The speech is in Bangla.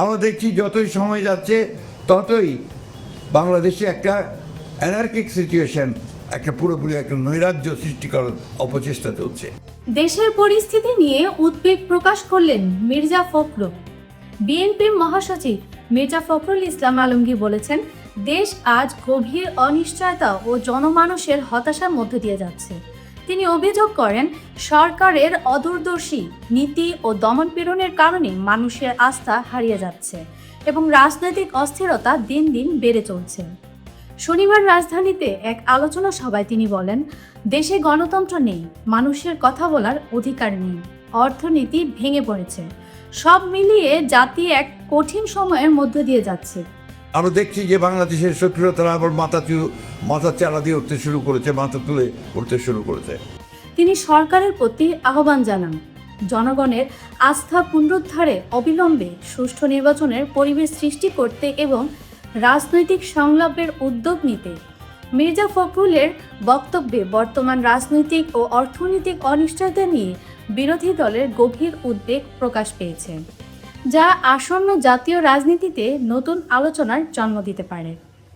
আমরা দেখছি যতই সময় যাচ্ছে ততই বাংলাদেশে একটা অ্যানার্কিক সিচুয়েশন, একটা পুরোপুরি একটা নৈরাজ্য সৃষ্টি করার অপচেষ্টা চলছে। দেশের পরিস্থিতি নিয়ে উদ্বেগ প্রকাশ করলেন মির্জা ফখরুল। বিএনপির মহাসচিব মির্জা ফখরুল ইসলাম আলমগীর বলেছেন, দেশ আজ গভীর অনিশ্চয়তা ও জনমানুষের হতাশার মধ্য দিয়ে যাচ্ছে। তিনি অভিযোগ করেন, সরকারের অদূরদর্শী নীতি ও দমনপীড়নের কারণে মানুষের আস্থা হারিয়ে যাচ্ছে এবং রাজনৈতিক অস্থিরতা দিন দিন বেড়ে চলছে। শনিবার রাজধানীতে এক আলোচনা সভায় তিনি বলেন, দেশে গণতন্ত্র নেই, মানুষের কথা বলার অধিকার নেই, অর্থনীতি ভেঙে পড়েছে, সব মিলিয়ে জাতি এক কঠিন সময়ের মধ্য দিয়ে যাচ্ছে। আমরা দেখছি যে বাংলাদেশের সক্রিয়তারা আবার মাথা চালা দিয়ে উঠতে শুরু করেছে, মাথা তুলে উঠতে শুরু করেছে। তিনি সরকারের প্রতি আহ্বান জানান, জনগণের আস্থা পুনরুদ্ধারে অবিলম্বে সুষ্ঠু নির্বাচনের পরিবেশ সৃষ্টি করতে এবং রাজনৈতিক সংলাপের উদ্যোগ নিতে। মির্জা ফখরুলের বক্তব্যে বর্তমান রাজনৈতিক ও অর্থনৈতিক অনিশ্চয়তা নিয়ে বিরোধী দলের গভীর উদ্বেগ প্রকাশ পেয়েছে, যা আসন্ন জাতীয় রাজনীতিতে নতুন আলোচনার জন্ম দিতে পারে।